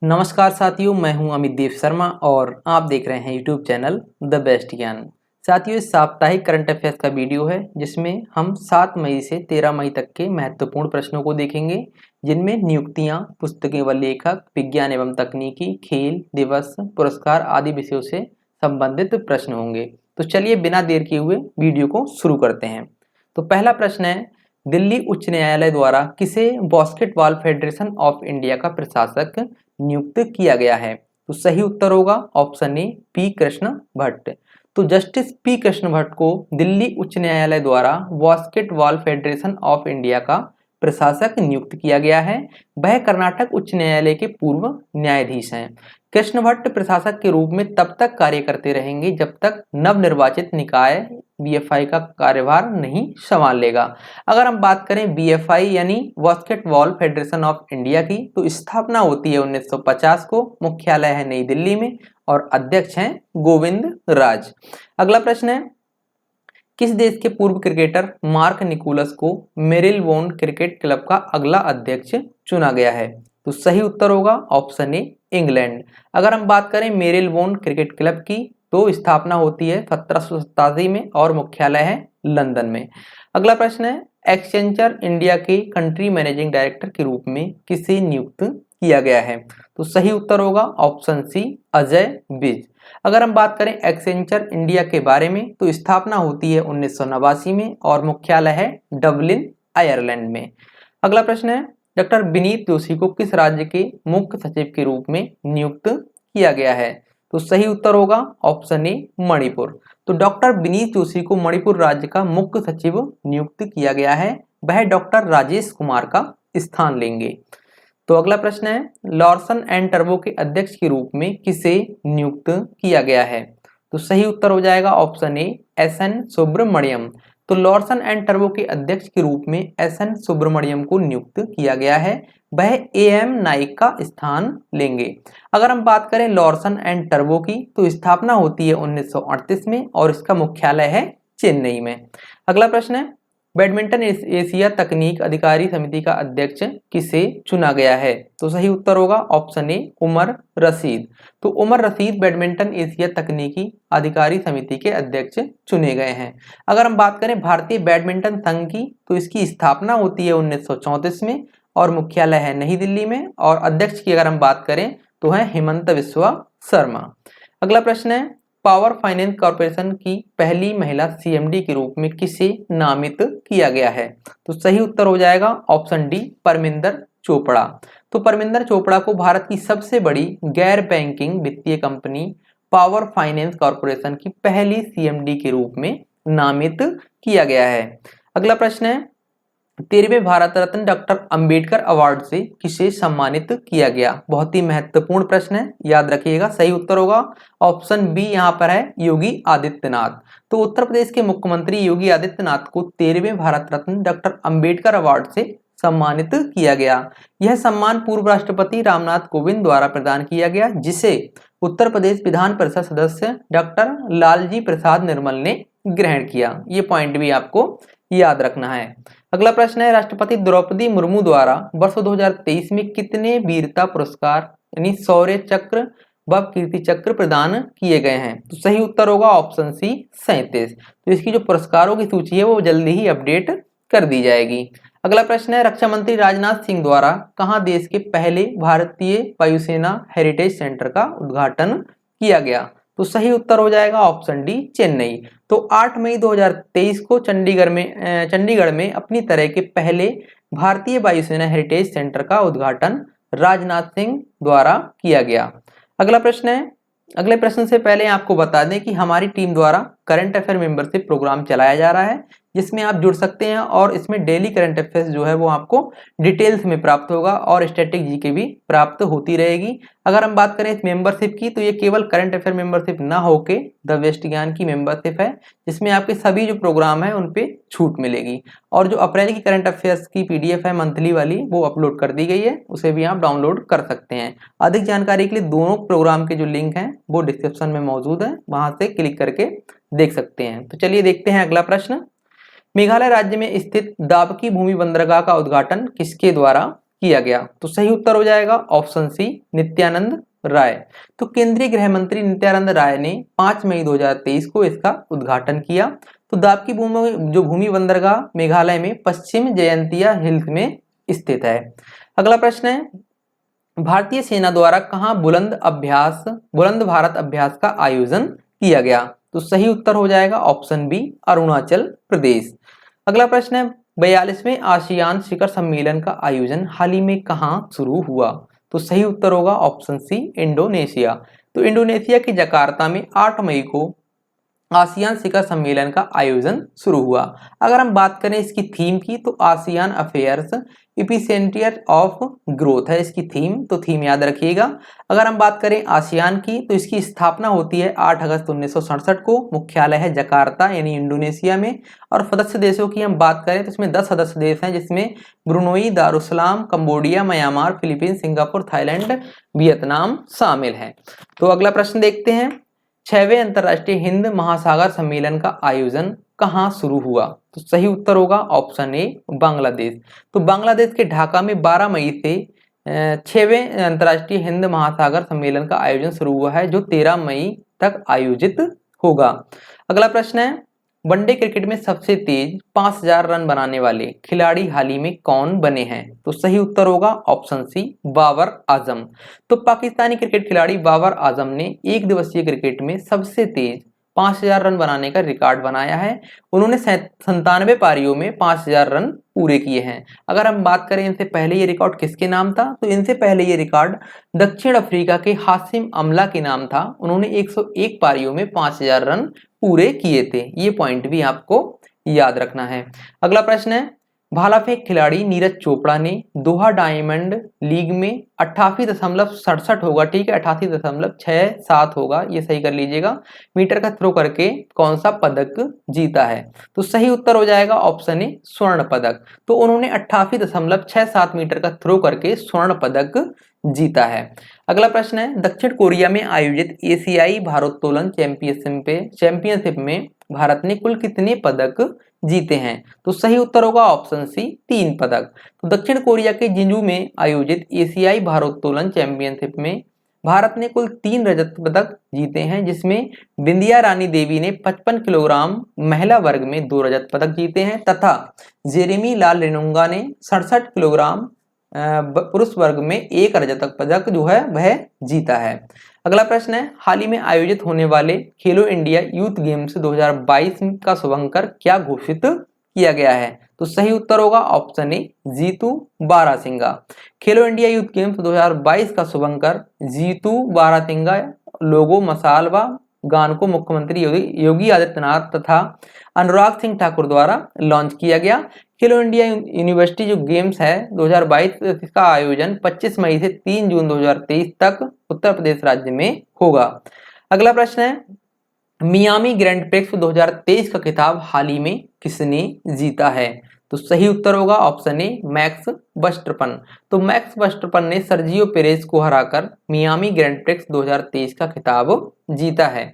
नमस्कार साथियों, मैं हूं अमित देव शर्मा और आप देख रहे हैं यूट्यूब चैनल द बेस्ट ज्ञान। साथियों, इस साप्ताहिक करंट अफेयर्स का वीडियो है जिसमें हम 7 मई से 13 मई तक के महत्वपूर्ण प्रश्नों को देखेंगे, जिनमें नियुक्तियां, पुस्तकें व लेखक, विज्ञान एवं तकनीकी, खेल दिवस, पुरस्कार आदि विषयों से संबंधित प्रश्न होंगे। तो चलिए बिना देर किए हुए वीडियो को शुरू करते हैं। तो पहला प्रश्न है, दिल्ली उच्च न्यायालय द्वारा किसे बास्केटबॉल फेडरेशन ऑफ इंडिया का प्रशासक नियुक्त किया गया है? तो सही उत्तर होगा option A P Krishna Bhatt. तो जस्टिस पी कृष्ण भट्ट को दिल्ली उच्च न्यायालय द्वारा बास्केटबॉल फेडरेशन ऑफ इंडिया का प्रशासक नियुक्त किया गया है। वह कर्नाटक उच्च न्यायालय के पूर्व न्यायाधीश हैं। कृष्ण भट्ट प्रशासक के रूप में तब तक कार्य करते रहेंगे जब तक नवनिर्वाचित निकाय बीएफआई का कार्यभार नहीं संभाल लेगा। अगर हम बात करें बीएफआई यानी बास्केटबॉल फेडरेशन ऑफ इंडिया की, तो स्थापना होती है 1950 को, मुख्यालय है नई दिल्ली में और अध्यक्ष हैं गोविंद राज। अगला प्रश्न है, किस देश के पूर्व क्रिकेटर मार्क निकोलस को मेरिलबोर्न क्रिकेट क्लब का अगला अध्यक्ष चुना गया है? तो सही उत्तर होगा ऑप्शन ए इंग्लैंड। अगर हम बात करें मेरिलबोर्न क्रिकेट क्लब की, तो स्थापना होती है 1787 में और मुख्यालय है लंदन में। अगला प्रश्न है, एक्सेंचर इंडिया के कंट्री मैनेजिंग डायरेक्टर के रूप में किसे नियुक्त किया गया है? तो सही उत्तर होगा ऑप्शन सी अजय विज। अगर हम बात करें एक्सेंचर इंडिया के बारे में, तो स्थापना होती है 1989 में और मुख्यालय है डबलिन आयरलैंड में। अगला प्रश्न है, डॉक्टर विनीत जोशी को किस राज्य के मुख्य सचिव के रूप में नियुक्त किया गया है? तो सही उत्तर होगा ऑप्शन ए मणिपुर। तो डॉक्टर विनीत जोशी को मणिपुर राज्य का मुख्य सचिव नियुक्त किया गया है। वह डॉक्टर राजेश कुमार का स्थान लेंगे। तो अगला प्रश्न है, लॉर्सन एंड टर्बो के अध्यक्ष के रूप में किसे नियुक्त किया गया है? तो सही उत्तर हो जाएगा option A S N Subramanyam. तो लॉर्सन एंड टर्बो के अध्यक्ष के रूप में एस एन सुब्रमण्यम को नियुक्त किया गया है। वह ए एम नाइक का स्थान लेंगे। अगर हम बात करें लॉर्सन एंड टर्बो की, तो स्थापना होती है 1938 में और इसका मुख्यालय है चेन्नई में। अगला प्रश्न है, बैडमिंटन एशिया तकनीक अधिकारी समिति का अध्यक्ष किसे चुना गया है? तो सही उत्तर होगा ऑप्शन ए उमर रशीद। तो उमर रशीद बैडमिंटन एशिया तकनीकी अधिकारी समिति के अध्यक्ष चुने गए हैं। अगर हम बात करें भारतीय बैडमिंटन संघ की, तो इसकी स्थापना होती है 1934 में और मुख्यालय है नई दिल्ली में और अध्यक्ष की अगर हम बात करें तो है हेमंत बिस्वा शर्मा। अगला प्रश्न है, पावर फाइनेंस कॉर्पोरेशन की पहली महिला सीएमडी के रूप में किसे नामित किया गया है? तो सही उत्तर हो जाएगा ऑप्शन डी परमिंदर चोपड़ा। तो परमिंदर चोपड़ा को भारत की सबसे बड़ी गैर बैंकिंग वित्तीय कंपनी पावर फाइनेंस कॉर्पोरेशन की पहली सीएमडी के रूप में नामित किया गया है। अगला प्रश्न है, 13वें भारत रत्न डॉक्टर अंबेडकर अवार्ड से किसे सम्मानित किया गया? बहुत ही महत्वपूर्ण प्रश्न है, याद रखिएगा। सही उत्तर होगा ऑप्शन बी, यहाँ पर है योगी आदित्यनाथ। तो उत्तर प्रदेश के मुख्यमंत्री योगी आदित्यनाथ को 13वें भारत रत्न डॉक्टर अंबेडकर अवार्ड से सम्मानित किया गया। यह सम्मान पूर्व राष्ट्रपति रामनाथ कोविंद द्वारा प्रदान किया गया, जिसे उत्तर प्रदेश विधान परिषद सदस्य डॉक्टर लालजी प्रसाद निर्मल ने ग्रहण किया। ये पॉइंट भी आपको याद रखना है। अगला प्रश्न है, राष्ट्रपति द्रौपदी मुर्मू द्वारा वर्ष 2023 में कितने वीरता पुरस्कार यानी शौर्य चक्र व कीर्ति चक्र प्रदान किए गए हैं? तो सही उत्तर होगा ऑप्शन सी 37। तो इसकी जो पुरस्कारों की सूची है वो जल्दी ही अपडेट कर दी जाएगी। अगला प्रश्न है, रक्षा मंत्री राजनाथ सिंह द्वारा कहाँ देश के पहले भारतीय वायुसेना हेरिटेज सेंटर का उद्घाटन किया गया? तो सही उत्तर हो जाएगा ऑप्शन डी चेन्नई। तो 8 मई 2023 को चंडीगढ़ में अपनी तरह के पहले भारतीय वायुसेना हेरिटेज सेंटर का उद्घाटन राजनाथ सिंह द्वारा किया गया। अगला प्रश्न है, अगले प्रश्न से पहले आपको बता दें कि हमारी टीम द्वारा करंट अफेयर मेंबरशिप प्रोग्राम चलाया जा रहा है, जिसमें आप जुड़ सकते हैं और इसमें डेली करंट अफेयर्स जो है वो आपको डिटेल्स में प्राप्त होगा और स्टैटिक जीके भी प्राप्त होती रहेगी। अगर हम बात करें इस मेंबरशिप की, तो ये केवल करंट अफेयर मेंबरशिप ना होके द बेस्ट ज्ञान की मेंबरशिप है, जिसमें आपके सभी जो प्रोग्राम है उन पे छूट मिलेगी। और जो अप्रैल की करंट अफेयर्स की पीडीएफ है मंथली वाली, वो अपलोड कर दी गई है, उसे भी आप डाउनलोड कर सकते हैं। अधिक जानकारी के लिए दोनों प्रोग्राम के जो लिंक हैं वो डिस्क्रिप्शन में मौजूद है, वहां से क्लिक करके देख सकते हैं। तो चलिए देखते हैं अगला प्रश्न। मेघालय राज्य में स्थित दाबकी भूमि बंदरगाह का उद्घाटन किसके द्वारा किया गया? तो सही उत्तर हो जाएगा ऑप्शन सी, नित्यानंद राय। तो केंद्रीय गृह मंत्री नित्यानंद राय ने 5 मई 2023 को इसका उद्घाटन किया। तो दाबकी भूमि बंदरगाह मेघालय में पश्चिम जयंतिया हिल्स में स्थित है। अगला प्रश्न है, भारतीय सेना द्वारा कहाँ बुलंद भारत अभ्यास का आयोजन किया गया? तो सही उत्तर हो जाएगा ऑप्शन बी, अरुणाचल प्रदेश। अगला प्रश्न है, 42वें आसियान शिखर सम्मेलन का आयोजन हाल ही में कहाँ शुरू हुआ? तो सही उत्तर होगा ऑप्शन सी, इंडोनेशिया। तो इंडोनेशिया के जकार्ता में 8 मई को आसियान शिखर सम्मेलन का आयोजन शुरू हुआ। अगर हम बात करें इसकी थीम की, तो ASEAN affairs epicentre of growth है इसकी थीम, तो थीम याद रखिएगा। अगर हम बात करें आसियान की, तो इसकी स्थापना होती है 8 अगस्त 1967 को, मुख्यालय है जकार्ता यानी इंडोनेशिया में। और सदस्य देशों की हम बात करें तो इसमें 10 सदस्य देश हैं, जिसमें Brunei, Darussalam, Cambodia, Myanmar, Philippines, Singapore, Thailand, Vietnam शामिल है। तो अगला प्रश्न देखते हैं, 6वें अंतर्राष्ट्रीय हिंद महासागर सम्मेलन का आयोजन कहाँ शुरू हुआ? तो सही उत्तर होगा ऑप्शन ए, बांग्लादेश। तो बांग्लादेश के ढाका में 12 मई से 6वें अंतर्राष्ट्रीय हिंद महासागर सम्मेलन का आयोजन शुरू हुआ है, जो 13 मई तक आयोजित होगा। अगला प्रश्न है, वनडे क्रिकेट में सबसे तेज 5000 रन बनाने वाले खिलाड़ी हाल ही में कौन बने हैं? तो सही उत्तर होगा ऑप्शन सी, बाबर आजम। तो पाकिस्तानी क्रिकेट खिलाड़ी बाबर आजम ने एक दिवसीय क्रिकेट में सबसे तेज 5000 रन बनाने का रिकॉर्ड बनाया है। उन्होंने 97 पारियों में 5000 रन पूरे किए हैं। अगर हम बात करें इनसे पहले ये रिकॉर्ड किसके नाम था, तो इनसे पहले ये रिकॉर्ड दक्षिण अफ्रीका के हाशिम अमला के नाम था। उन्होंने 101 पारियों में 5000 रन पूरे किए थे। ये पॉइंट भी आपको याद रखना है। अगला प्रश्न है, भाला फेंक खिलाड़ी नीरज चोपड़ा ने दोहा डायमंड लीग में 88.67 होगा, ठीक है, 88.67 होगा, ये सही कर लीजिएगा, मीटर का थ्रो करके कौन सा पदक जीता है? तो सही उत्तर हो जाएगा ऑप्शन ए, स्वर्ण पदक। तो उन्होंने 88.67 मीटर का थ्रो करके स्वर्ण पदक जीता है। अगला प्रश्न है, दक्षिण कोरिया में आयोजित एशियाई भारोत्तोलन चैंपियनशिप में भारत ने कुल कितने पदक जीते हैं? तो सही उत्तर होगा ऑप्शन सी, 3 पदक। तो दक्षिण कोरिया के जिंजू में आयोजित एशियाई भारोत्तोलन चैंपियनशिप में भारत ने कुल 3 रजत पदक जीते हैं, जिसमें बिंदिया रानी देवी ने 55 किलोग्राम महिला वर्ग में 2 रजत पदक जीते हैं, तथा जेरेमी लाल रेनुंगा ने 67 किलोग्राम पुरुष वर्ग में 1 रजत पदक जो है वह जीता है। अगला प्रश्न है, हाल ही में आयोजित होने वाले खेलो इंडिया यूथ गेम्स 2022 का शुभंकर क्या घोषित किया गया है? तो सही उत्तर होगा option A, Jitu barasingha. Khelo India youth games 2022 का शुभंकर जीतू बारासिंगा लोगो मसाल व गान को मुख्यमंत्री योगी आदित्यनाथ तथा अनुराग सिंह ठाकुर द्वारा लॉन्च किया गया। खेलो इंडिया यूनिवर्सिटी जो गेम्स है 2022, इसका आयोजन 25 मई से 3 जून 2023 तक उत्तर प्रदेश राज्य में होगा। अगला प्रश्न है, मियामी ग्रैंड प्रिक्स 2023 का खिताब हाल ही में किसने जीता है? तो सही उत्तर होगा ऑप्शन ए, मैक्स वर्स्टैपन। तो मैक्स वर्स्टैपन ने सर्जियो पेरेज को हराकर मियामी ग्रैंड प्रिक्स 2023 का खिताब जीता है।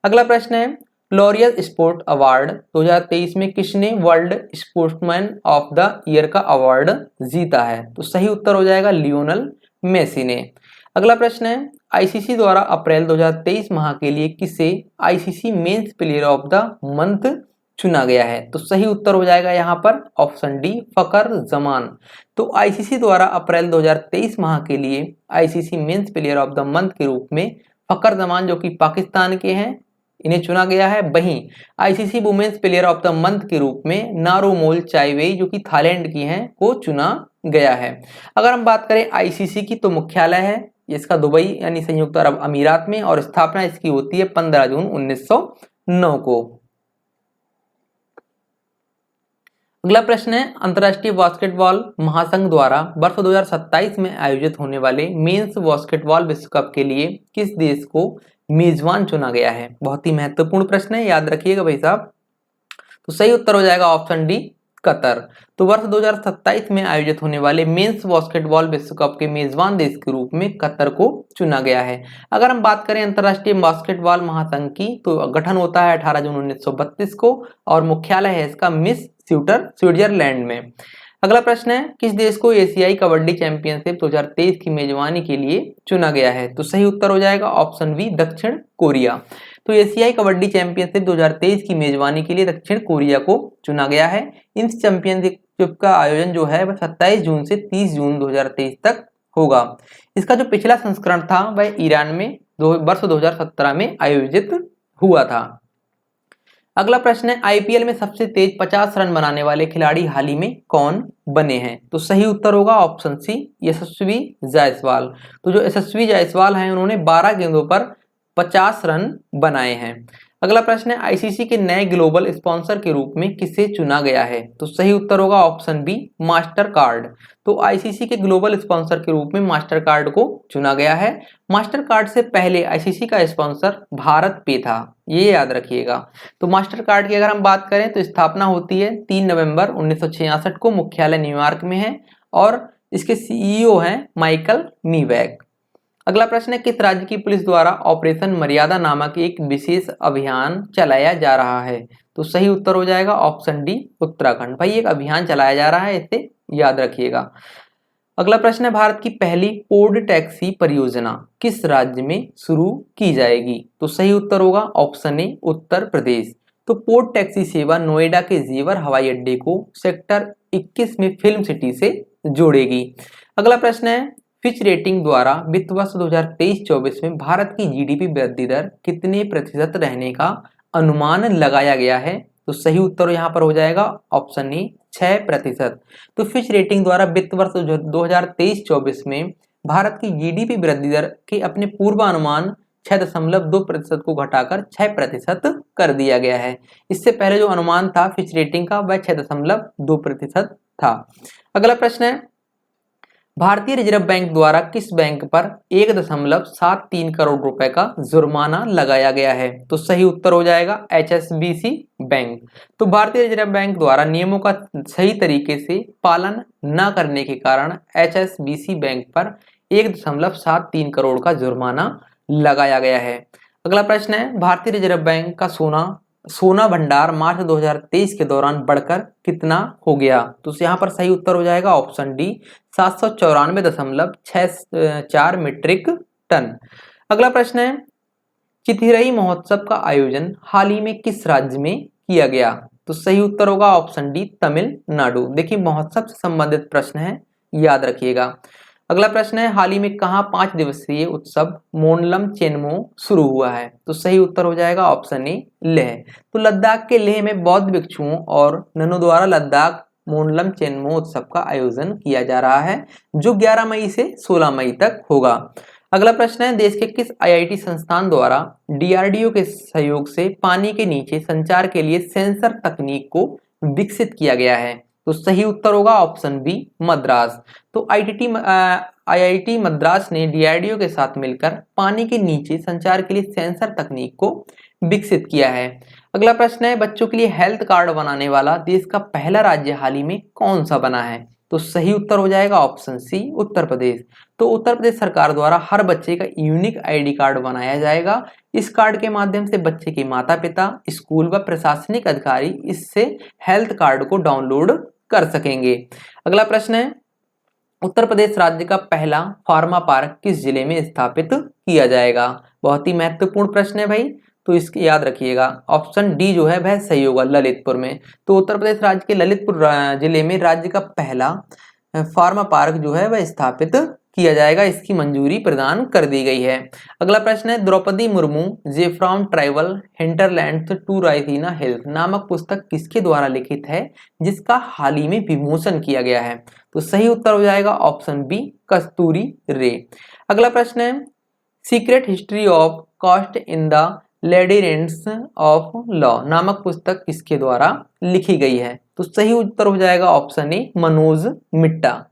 अगला प्रश्न है, लॉरियल स्पोर्ट अवार्ड 2023 में किसने world sportsman of the year का अवार्ड जीता है? तो सही उत्तर हो जाएगा लियोनेल मेसी ने। अगला प्रश्न है, आईसीसी द्वारा अप्रैल 2023 माह के लिए किसे ICC men's player of the month चुना गया है? तो सही उत्तर हो जाएगा यहाँ पर ऑप्शन डी, फकर जमान। तो आईसीसी द्वारा अप्रैल 2023 माह के लिए ICC men's player of the month के रूप में फकर जमान जो कि पाकिस्तान के हैं इन्हें चुना गया है। वहीं ICC women's player of the month के रूप में नारोमोल चाइवेई जो कि थाईलैंड की हैं को चुना गया है। अगर हम बात करें आईसीसी की, तो मुख्यालय है इसका दुबई यानी संयुक्त अरब अमीरात में, और स्थापना इसकी होती है 15 जून 1909 को। अगला प्रश्न है, अंतर्राष्ट्रीय बास्केटबॉल महासंघ द्वारा वर्ष 2027 में आयोजित होने वाले मेंस बास्केटबॉल विश्व कप के लिए किस देश को मेजबान चुना गया है? बहुत ही महत्वपूर्ण प्रश्न है, याद रखिएगा भाई साहब। तो सही उत्तर हो जाएगा ऑप्शन डी, कतर। तो वर्ष 2027 में आयोजित होने वाले मेंस बास्केटबॉल विश्व कप के मेजबान देश के रूप में कतर को चुना गया है। अगर हम बात करें अंतर्राष्ट्रीय बास्केटबॉल महासंघ की, तो गठन होता है 18 जून 1932 को, और मुख्यालय है इसका मिस स्विट्जरलैंड में। अगला प्रश्न है, किस देश को एशियाई कबड्डी चैंपियनशिप 2023 की मेजबानी के लिए चुना गया है? तो सही उत्तर हो जाएगा ऑप्शन बी, दक्षिण कोरिया। तो एशियाई कबड्डी चैंपियनशिप 2023 की मेजबानी के लिए दक्षिण कोरिया को चुना गया है। इन चैंपियनशिप का आयोजन जो है वह 27 जून से 30 जून 2023 तक होगा। इसका जो पिछला संस्करण था वह ईरान में वर्ष 2017 में आयोजित हुआ था। अगला प्रश्न है, आईपीएल में सबसे तेज 50 रन बनाने वाले खिलाड़ी हाल ही में कौन बने हैं? तो सही उत्तर होगा ऑप्शन सी, यशस्वी जायसवाल। तो जो यशस्वी जायसवाल हैं उन्होंने 12 गेंदों पर 50 रन बनाए हैं। अगला प्रश्न है, आईसीसी के नए ग्लोबल स्पॉन्सर के रूप में किसे चुना गया है? तो सही उत्तर होगा ऑप्शन बी, मास्टर कार्ड। तो आईसीसी के ग्लोबल स्पॉन्सर के रूप में मास्टर कार्ड को चुना गया है। मास्टर कार्ड से पहले आईसीसी का स्पॉन्सर भारत पे था, ये याद रखिएगा। तो मास्टर कार्ड की अगर हम बात करें तो स्थापना होती है 3 नवंबर 1966 को, मुख्यालय न्यूयॉर्क में है और इसके सीईओ हैं माइकल मीवैक। अगला प्रश्न है, किस राज्य की पुलिस द्वारा ऑपरेशन मर्यादा नामक एक विशेष अभियान चलाया जा रहा है? तो सही उत्तर हो जाएगा ऑप्शन डी, उत्तराखंड। भाई एक अभियान चलाया जा रहा है, इसे याद रखिएगा। अगला प्रश्न है, भारत की पहली पोड टैक्सी परियोजना किस राज्य में शुरू की जाएगी? तो सही उत्तर होगा ऑप्शन ए, उत्तर प्रदेश। तो पोड टैक्सी सेवा नोएडा के जेवर हवाई अड्डे को सेक्टर 21 में फिल्म सिटी से जोड़ेगी। अगला प्रश्न है, फिच रेटिंग द्वारा वित्त वर्ष 2023-24 में भारत की जीडीपी वृद्धि दर कितने प्रतिशत रहने का अनुमान लगाया गया है? तो सही उत्तर यहाँ पर हो जाएगा ऑप्शन ए, 6%। तो फिच रेटिंग द्वारा वित्त वर्ष 2023-24 में भारत की जीडीपी वृद्धि दर के अपने पूर्वानुमान 6.2% को घटाकर 6% कर दिया गया है। इससे पहले जो अनुमान था फिच रेटिंग का वह 6.2% था। अगला प्रश्न है, भारतीय रिजर्व बैंक द्वारा किस बैंक पर 1.73 करोड़ रुपए का जुर्माना लगाया गया है? तो सही उत्तर हो जाएगा एचएसबीसी बैंक। तो भारतीय रिजर्व बैंक द्वारा नियमों का सही तरीके से पालन न करने के कारण एचएसबीसी बैंक पर 1.73 करोड़ का जुर्माना लगाया गया है। अगला प्रश्न है, भारतीय रिजर्व बैंक का सोना भंडार मार्च 2023 के दौरान बढ़कर कितना हो गया? तो यहाँ पर सही उत्तर हो जाएगा ऑप्शन डी, 794.64 मीट्रिक टन। अगला प्रश्न है, चिथिरई महोत्सव का आयोजन हाल ही में किस राज्य में किया गया? तो सही उत्तर होगा ऑप्शन डी, तमिलनाडु। देखिए महोत्सव से संबंधित प्रश्न है, याद रखिएगा। अगला प्रश्न है, हाल ही में कहाँ 5 दिवसीय उत्सव मोनलम चेनमो शुरू हुआ है? तो सही उत्तर हो जाएगा ऑप्शन ए, लेह। तो लद्दाख के लेह में बौद्ध भिक्षुओं और ननों द्वारा लद्दाख मोनलम चेनमो उत्सव का आयोजन किया जा रहा है, जो 11 मई से 16 मई तक होगा। अगला प्रश्न है, देश के किस आईआईटी संस्थान द्वारा डीआरडीओ के सहयोग से पानी के नीचे संचार के लिए सेंसर तकनीक को विकसित किया गया है? तो सही उत्तर होगा ऑप्शन बी, मद्रास। तो आईआईटी मद्रास ने डीआरडीओ के साथ मिलकर पानी के नीचे संचार के लिए सेंसर तकनीक को विकसित किया है। अगला प्रश्न है, बच्चों के लिए हेल्थ कार्ड बनाने वाला देश का पहला राज्य हाल ही में कौन सा बना है? तो सही उत्तर हो जाएगा ऑप्शन सी, उत्तर प्रदेश। तो उत्तर प्रदेश सरकार द्वारा हर बच्चे का यूनिक आईडी कार्ड बनाया जाएगा। इस कार्ड के माध्यम से बच्चे के माता पिता, स्कूल व प्रशासनिक अधिकारी इससे हेल्थ कार्ड को डाउनलोड कर सकेंगे। अगला प्रश्न है, उत्तर प्रदेश राज्य का पहला फार्मा पार्क किस जिले में स्थापित किया जाएगा? बहुत ही महत्वपूर्ण प्रश्न है भाई, तो इसके याद रखिएगा। ऑप्शन डी जो है वह सही होगा, ललितपुर में। तो उत्तर प्रदेश राज्य के ललितपुर जिले में राज्य का पहला फार्मा पार्क जो है वह स्थापित किया जाएगा, इसकी मंजूरी प्रदान कर दी गई है। अगला प्रश्न है, द्रौपदी मुर्मू जे from tribal hinterland to Raisina Hills नामक पुस्तक किसके द्वारा लिखित है, जिसका हाल ही में विमोचन किया गया है? तो सही उत्तर हो जाएगा ऑप्शन बी, कस्तूरी रे। अगला प्रश्न है, secret history of caste in the labyrinths of law नामक पुस्तक किसके द्वारा लिखी गई है? तो सही उत्तर हो जाएगा ऑप्शन ए, मनोज मिट्टा।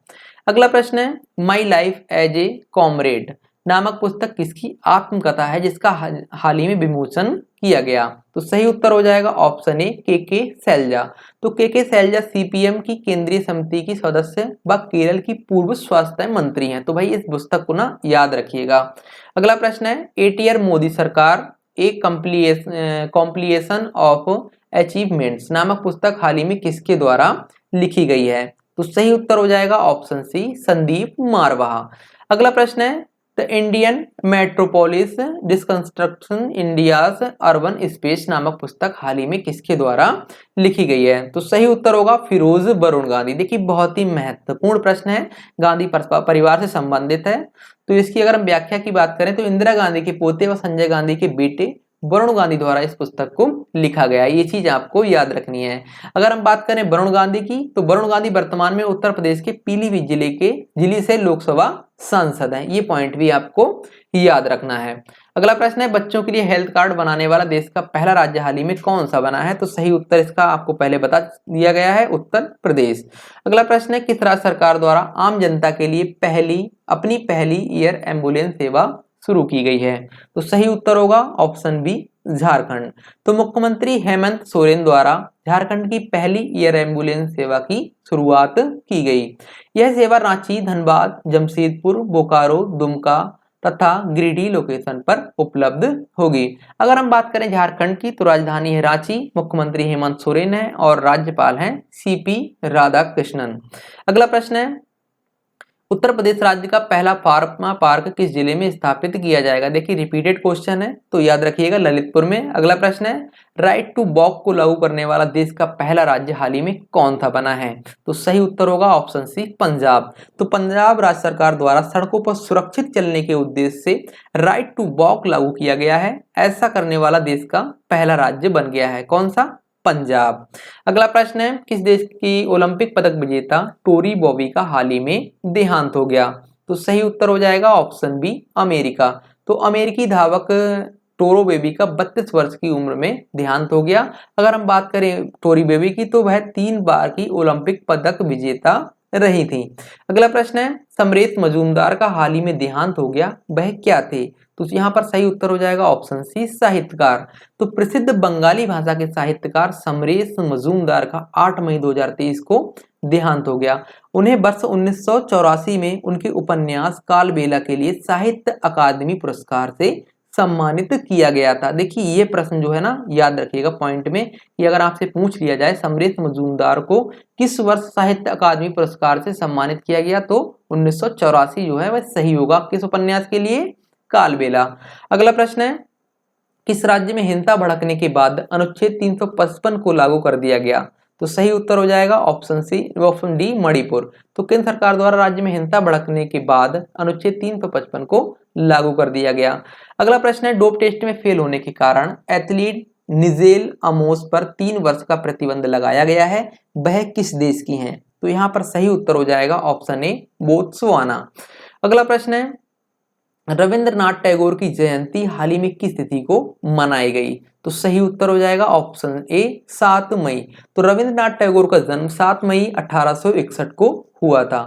अगला प्रश्न है, My Life as a Comrade नामक पुस्तक किसकी आत्मकथा है, जिसका हाल ही में विमोचन किया गया? तो सही उत्तर हो जाएगा ऑप्शन ए, के शैलजा। तो के शैलजा सीपीएम की केंद्रीय समिति की सदस्य व केरल की पूर्व स्वास्थ्य मंत्री हैं। तो भाई इस पुस्तक को ना याद रखिएगा। अगला प्रश्न है, एटीआर मोदी सरकार एक कॉम्प्लिएशन ऑफ अचीवमेंट्स नामक पुस्तक हाल ही में किसके द्वारा लिखी गई है? तो सही उत्तर हो जाएगा ऑप्शन सी, संदीप मारवाहा। अगला प्रश्न है, the Indian metropolis deconstruction India's urban space नामक पुस्तक हाल ही में किसके द्वारा लिखी गई है? तो सही उत्तर होगा फिरोज वरुण गांधी। देखिए बहुत ही महत्वपूर्ण प्रश्न है, गांधी परिवार से संबंधित है। तो इसकी अगर हम व्याख्या की बात करें तो इंदिरा गांधी के पोते व संजय गांधी के बेटे वरुण गांधी द्वारा इस पुस्तक को लिखा गया, ये चीज आपको याद रखनी है। अगर हम बात करें वरुण गांधी की, तो वरुण गांधी वर्तमान में उत्तर प्रदेश के पीलीभीत जिले से लोकसभा सांसद हैं, ये पॉइंट भी आपको याद रखना है। अगला प्रश्न है, बच्चों के लिए हेल्थ कार्ड बनाने वाला देश का पहला राज्य हाल ही में कौन सा बना है? तो सही उत्तर इसका आपको पहले बता दिया गया है, उत्तर प्रदेश। अगला प्रश्न है, किस राज्य सरकार द्वारा आम जनता के लिए अपनी पहली एयर एम्बुलेंस सेवा शुरू की गई है? तो सही उत्तर होगा ऑप्शन बी, झारखंड। तो मुख्यमंत्री हेमंत सोरेन द्वारा झारखंड की पहली एयर एम्बुलेंस सेवा की शुरुआत की गई। यह सेवा रांची, धनबाद, जमशेदपुर, बोकारो, दुमका तथा गिरिडीह लोकेशन पर उपलब्ध होगी। अगर हम बात करें झारखंड की, तो राजधानी है रांची, मुख्यमंत्री हेमंत सोरेन है और राज्यपाल हैं सीपी राधाकृष्णन। अगला प्रश्न है, उत्तर प्रदेश राज्य का पहला फार्मा पार्क किस जिले में स्थापित किया जाएगा? देखिए रिपीटेड क्वेश्चन है, तो याद रखिएगा ललितपुर में। अगला प्रश्न है, राइट टू वॉक को लागू करने वाला देश का पहला राज्य हाल ही में कौन सा बना है? तो सही उत्तर होगा ऑप्शन सी, पंजाब। तो पंजाब राज्य सरकार द्वारा सड़कों पर सुरक्षित चलने के उद्देश्य से राइट टू वॉक लागू किया गया है। ऐसा करने वाला देश का पहला राज्य बन गया है, कौन सा? पंजाब। अगला प्रश्न है, किस देश की ओलंपिक पदक विजेता टोरी बॉबी का हाल ही में देहांत हो गया? तो सही उत्तर हो जाएगा ऑप्शन बी, अमेरिका। तो अमेरिकी धावक टोरो बेबी का 32 वर्ष की उम्र में देहांत हो गया। अगर हम बात करें टोरी बेबी की, तो वह 3 बार की ओलंपिक पदक विजेता रही थी। अगला प्रश्न है, समरेश मजूमदार का हाल ही में देहांत हो गया, वह क्या थे? तो यहाँ पर सही उत्तर हो जाएगा ऑप्शन सी, साहित्यकार। तो प्रसिद्ध बंगाली भाषा के साहित्यकार समरेश मजूमदार का 8 मई 2023 को देहांत हो गया। उन्हें वर्ष 1984 में उनके उपन्यास कालबेला के लिए साहित्य अकादमी पुरस्कार से सम्मानित किया गया था। देखिए ये प्रश्न जो है ना, याद रखिएगा पॉइंट में, कि अगर आपसे पूछ लिया जाए समरेश मजूमदार को किस वर्ष साहित्य अकादमी पुरस्कार से सम्मानित किया गया, तो 1984 जो है वह सही होगा। किस उपन्यास के लिए? कालबेला। अगला प्रश्न है, किस राज्य में हिंसा भड़कने के बाद अनुच्छेद 355 को लागू कर दिया गया? तो सही उत्तर हो जाएगा option C, option D, Manipur. तो केंद्र सरकार द्वारा राज्य में हिंसा भड़कने के बाद अनुच्छेद 355 को लागू कर दिया गया। अगला प्रश्न है, डोप टेस्ट में फेल होने के कारण एथलीट निजेल अमोस पर 3 वर्ष का प्रतिबंध लगाया गया है, वह किस देश की हैं? तो यहाँ पर सही उत्तर हो जाएगा ऑप्शन ए, बोत्सवाना। अगला प्रश्न है, रविंद्रनाथ टैगोर की जयंती हाल ही में किस तिथि को मनाई गई? तो सही उत्तर हो जाएगा ऑप्शन ए, 7 मई। तो रविंद्रनाथ टैगोर का जन्म 7 मई 1861 को हुआ था।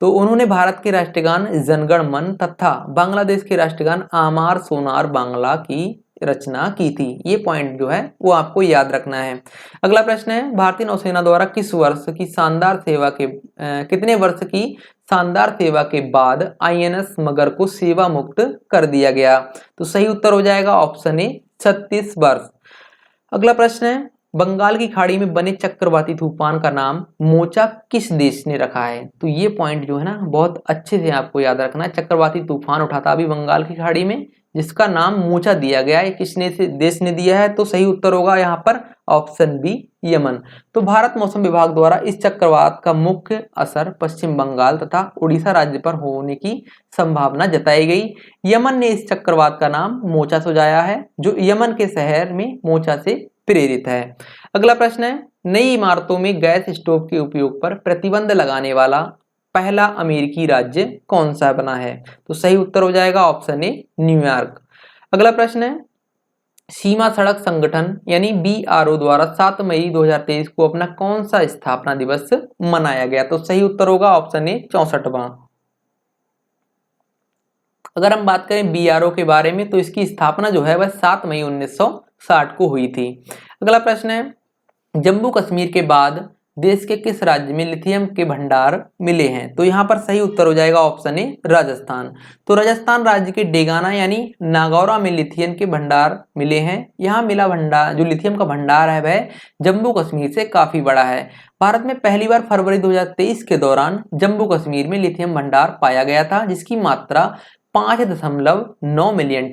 तो उन्होंने भारत के राष्ट्रगान जनगण मन तथा बांग्लादेश के राष्ट्रगान आमार सोनार बांग्ला की रचना की थी। ये पॉइंट जो है वो आपको याद रखना है। अगला प्रश्न है, भारतीय नौसेना द्वारा कितने वर्ष की शानदार सेवा के बाद आईएनएस मगर को सेवा मुक्त कर दिया गया? तो सही उत्तर हो जाएगा ऑप्शन ए, 36 वर्ष। अगला प्रश्न है, बंगाल की खाड़ी में बने चक्रवाती तूफान का नाम मोचा किस देश ने रखा है? तो ये पॉइंट जो है ना बहुत अच्छे से आपको याद रखना है। चक्रवाती तूफान उठा था अभी बंगाल की खाड़ी में, जिसका नाम मोचा दिया गया है, किसने से देश ने दिया है? तो सही उत्तर होगा यहाँ पर ऑप्शन बी, यमन। तो भारत मौसम विभाग द्वारा इस चक्रवात का मुख्य असर पश्चिम बंगाल तथा उड़ीसा राज्य पर होने की संभावना जताई गई। यमन ने इस चक्रवात का नाम मोचा सुझाया है, जो यमन के शहर में मोचा से प्रेरित है। अगला प्रश्न है, नई इमारतों में गैस स्टोव के उपयोग पर प्रतिबंध लगाने वाला पहला अमेरिकी राज्य कौन सा बना है? तो सही उत्तर हो जाएगा ऑप्शन ए, न्यूयॉर्क। अगला प्रश्न है, सीमा सड़क संगठन यानी BRO द्वारा 7 मई 2023 को अपना कौन सा स्थापना दिवस मनाया गया? तो सही उत्तर होगा ऑप्शन ए, 64वां। अगर हम बात करें BRO के बारे में, तो इसकी स्थापना जो है वह 7 मई 1960 को हुई थी। अगला प्रश्न है, जम्मू कश्मीर के बाद देश के किस राज्य में लिथियम के भंडार मिले हैं? तो यहाँ पर सही उत्तर हो जाएगा ऑप्शन ए राजस्थान। तो राजस्थान राज्य के डेगाना यानी नागौरा में लिथियम के भंडार मिले हैं। यहाँ मिला भंडार, जो लिथियम का भंडार है वह जम्मू कश्मीर से काफी बड़ा है। भारत में पहली बार फरवरी 2023 के दौरान जम्मू कश्मीर में लिथियम भंडार पाया गया था, जिसकी मात्रा 5.9 मिलियन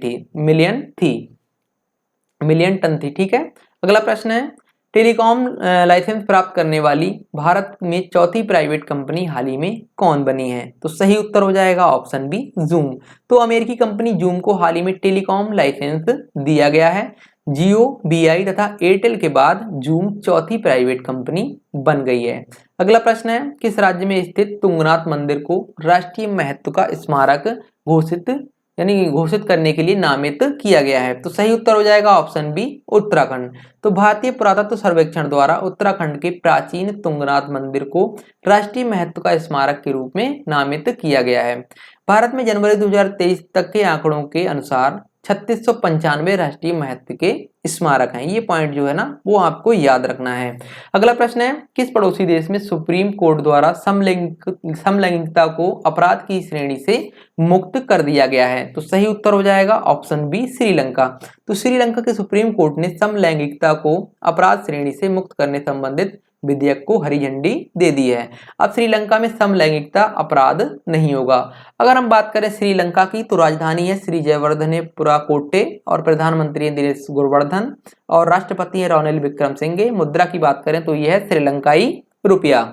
टन थी। ठीक है, अगला प्रश्न है, टेलीकॉम लाइसेंस प्राप्त करने वाली भारत में चौथी प्राइवेट कंपनी हाल ही में कौन बनी है? तो सही उत्तर हो जाएगा ऑप्शन बी जूम। तो अमेरिकी कंपनी जूम को हाल ही में टेलीकॉम लाइसेंस दिया गया है। जियो, बीआई तथा एयरटेल के बाद जूम चौथी प्राइवेट कंपनी बन गई है। अगला प्रश्न है, किस राज्य में स्थित तुंगनाथ मंदिर को राष्ट्रीय महत्व का स्मारक घोषित करने के लिए नामित किया गया है? तो सही उत्तर हो जाएगा ऑप्शन बी उत्तराखंड। तो भारतीय पुरातत्व सर्वेक्षण द्वारा उत्तराखंड के प्राचीन तुंगनाथ मंदिर को राष्ट्रीय महत्व का स्मारक के रूप में नामित किया गया है। भारत में जनवरी 2023 तक के आंकड़ों के अनुसार 3695 राष्ट्रीय महत्व के स्मारक हैं। ये पॉइंट जो है ना वो आपको याद रखना है। अगला प्रश्न है, किस पड़ोसी देश में सुप्रीम कोर्ट द्वारा समलैंगिकता को अपराध की श्रेणी से मुक्त कर दिया गया है? तो सही उत्तर हो जाएगा ऑप्शन बी श्रीलंका। तो श्रीलंका के सुप्रीम कोर्ट ने समलैंगिकता को अपराध श्रेणी से मुक्त करने संबंधित विधेयक को हरी झंडी दे दी है। अब श्रीलंका में समलैंगिकता अपराध नहीं होगा। अगर हम बात करें श्रीलंका की, तो राजधानी है श्री जयवर्धनेपुरा कोट्टे और प्रधानमंत्री है दिनेश गुणवर्धन और राष्ट्रपति है रानिल विक्रमसिंघे। मुद्रा की बात करें तो यह है श्रीलंकाई रुपया।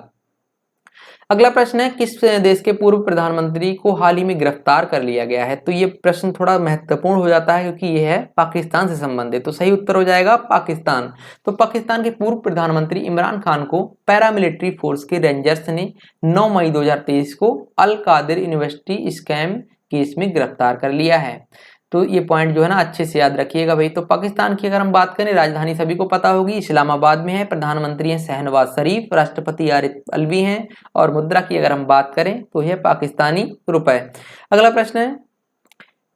अगला प्रश्न है, किस देश के पूर्व प्रधानमंत्री को हाल ही में गिरफ्तार कर लिया गया है? तो ये प्रश्न थोड़ा महत्वपूर्ण हो जाता है क्योंकि यह है पाकिस्तान से संबंधित। तो सही उत्तर हो जाएगा पाकिस्तान। तो पाकिस्तान के पूर्व प्रधानमंत्री इमरान खान को पैरामिलिट्री फोर्स के रेंजर्स ने 9 मई 2023 को अल कादिर यूनिवर्सिटी स्कैम केस में गिरफ्तार कर लिया है। तो ये पॉइंट जो है ना अच्छे से याद रखिएगा भाई। तो पाकिस्तान की अगर हम बात करें, राजधानी सभी को पता होगी इस्लामाबाद में है। प्रधानमंत्री हैं शहनवाज शरीफ, राष्ट्रपति आरिफ अलवी हैं और मुद्रा की अगर हम बात करें तो यह पाकिस्तानी रुपए। अगला प्रश्न है,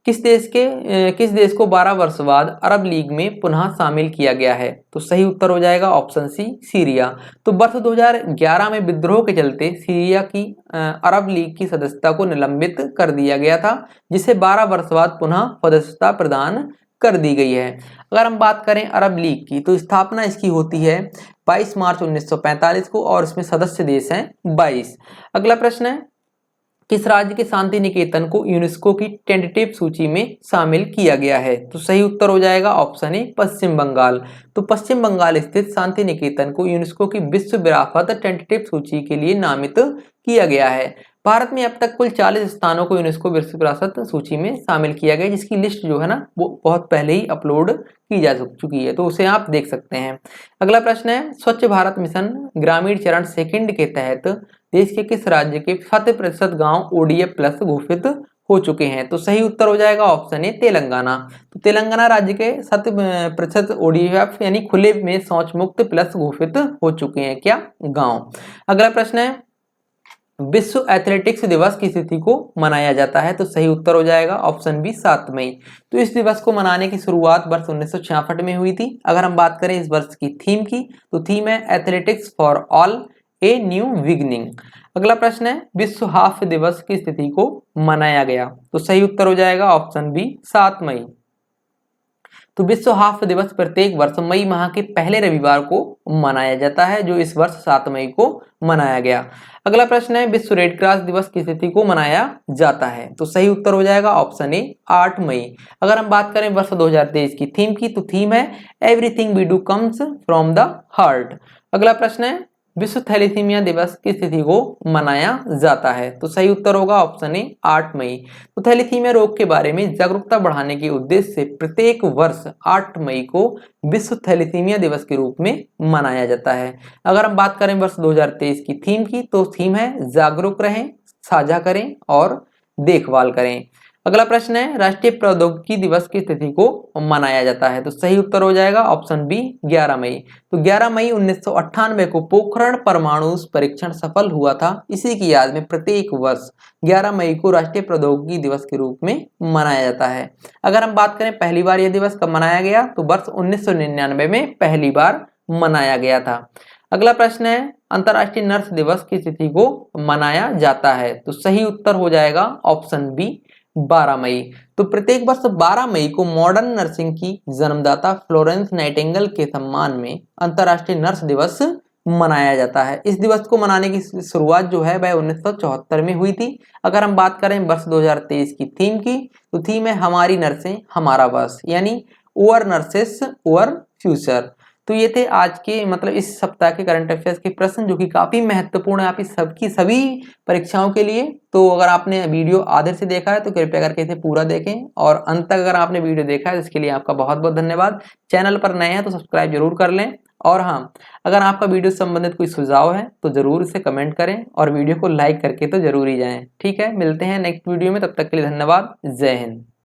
किस देश को 12 वर्ष बाद अरब लीग में पुनः शामिल किया गया है? तो सही उत्तर हो जाएगा ऑप्शन सी सीरिया। तो वर्ष 2011 में विद्रोह के चलते सीरिया की अरब लीग की सदस्यता को निलंबित कर दिया गया था, जिसे 12 वर्ष बाद पुनः सदस्यता प्रदान कर दी गई है। अगर हम बात करें अरब लीग की, तो स्थापना इसकी होती है 22 मार्च 1945 को और इसमें सदस्य देश हैं 22। अगला प्रश्न है, किस राज्य के शांति निकेतन को यूनेस्को की टेंटेटिव सूची में शामिल किया गया है? तो सही उत्तर हो जाएगा ऑप्शन ए पश्चिम बंगाल। तो पश्चिम बंगाल स्थित शांति निकेतन को यूनेस्को की विश्व विरासत टेंटेटिव सूची के लिए नामित किया गया है। भारत में अब तक कुल 40 स्थानों को यूनेस्को विश्व विरासत सूची में शामिल किया गया, जिसकी लिस्ट जो है ना वो बहुत पहले ही अपलोड की जा चुकी है, तो उसे आप देख सकते हैं। अगला प्रश्न है, स्वच्छ भारत मिशन ग्रामीण चरण सेकंड के तहत देश के किस राज्य के 7% गांव ODF प्लस घोषित हो चुके हैं? तो सही उत्तर हो जाएगा ऑप्शन ए तेलंगाना। तो तेलंगाना राज्य के 7% ODF यानी खुले में शौच मुक्त प्लस घोषित हो चुके हैं क्या गांव। अगला प्रश्न है, विश्व एथलेटिक्स दिवस किस तिथि को मनाया जाता है? तो सही उत्तर हो जाएगा ऑप्शन बी 7 मई। तो इस दिवस को मनाने की शुरुआत वर्ष 1966 में हुई थी। अगर हम बात करें इस वर्ष की थीम की, तो थीम है athletics for all a new beginning. अगला प्रश्न है, विश्व हास्य दिवस किस तिथि को मनाया गया? तो सही उत्तर हो जाएगा ऑप्शन बी 7 मई। तो विश्व हास्य दिवस प्रत्येक वर्ष मई माह के पहले रविवार को मनाया जाता है, जो इस वर्ष 7 मई को मनाया गया। अगला प्रश्न है, विश्व रेड क्रॉस दिवस किस तिथि को मनाया जाता है? तो सही उत्तर हो जाएगा ऑप्शन ए 8 मई। अगर हम बात करें वर्ष 2023 की थीम की, तो थीम है everything we do comes from the heart. अगला प्रश्न है, विश्व थैलेसीमिया दिवस किस तिथि को मनाया जाता है? तो सही उत्तर होगा ऑप्शन ए 8 मई। तो थैलेसीमिया रोग के बारे में जागरूकता बढ़ाने के उद्देश्य से प्रत्येक वर्ष 8 मई को विश्व थैलेसीमिया दिवस के रूप में मनाया जाता है। अगर हम बात करें वर्ष 2023 की थीम की, तो थीम है जागरूक रहें, साझा करें और देखभाल करें। अगला प्रश्न है, राष्ट्रीय प्रौद्योगिकी दिवस किस तिथि को मनाया जाता है? तो सही उत्तर हो जाएगा ऑप्शन बी 11 मई। तो 11 मई 1998 को पोखरण परमाणु परीक्षण सफल हुआ था। इसी की याद में प्रत्येक वर्ष 11 मई को राष्ट्रीय प्रौद्योगिकी दिवस के रूप में मनाया जाता है। अगर हम बात करें पहली बार यह दिवस कब मनाया गया, तो वर्ष 1999 में पहली बार मनाया गया था। अगला प्रश्न है, अंतर्राष्ट्रीय नर्स दिवस की तिथि को मनाया जाता है? तो सही उत्तर हो जाएगा ऑप्शन बी 12 मई। तो प्रत्येक वर्ष 12 मई को मॉडर्न नर्सिंग की जन्मदाता फ्लोरेंस नाइटिंगेल के सम्मान में अंतर्राष्ट्रीय नर्स दिवस मनाया जाता है। इस दिवस को मनाने की शुरुआत जो है वह 1974 में हुई थी। अगर हम बात करें वर्ष 2023 की थीम की, तो थीम है हमारी नर्सें हमारा वर्ष, यानी ओवर नर्सेस ओवर फ्यूचर। तो ये थे आज के मतलब इस सप्ताह के करंट अफेयर्स के प्रश्न, जो कि काफी महत्वपूर्ण है आपकी सबकी सभी परीक्षाओं के लिए। तो अगर आपने वीडियो आधे से देखा है तो कृपया करके इसे पूरा देखें, और अंत तक अगर आपने वीडियो देखा है तो इसके लिए आपका बहुत बहुत धन्यवाद। चैनल पर नए हैं तो सब्सक्राइब जरूर कर लें, और हाँ, अगर आपका वीडियो से संबंधित कोई सुझाव है तो जरूर इसे कमेंट करें, और वीडियो को लाइक करके तो जरूर ही जाएं। ठीक है, मिलते हैं नेक्स्ट वीडियो में, तब तक के लिए धन्यवाद। जय हिंद।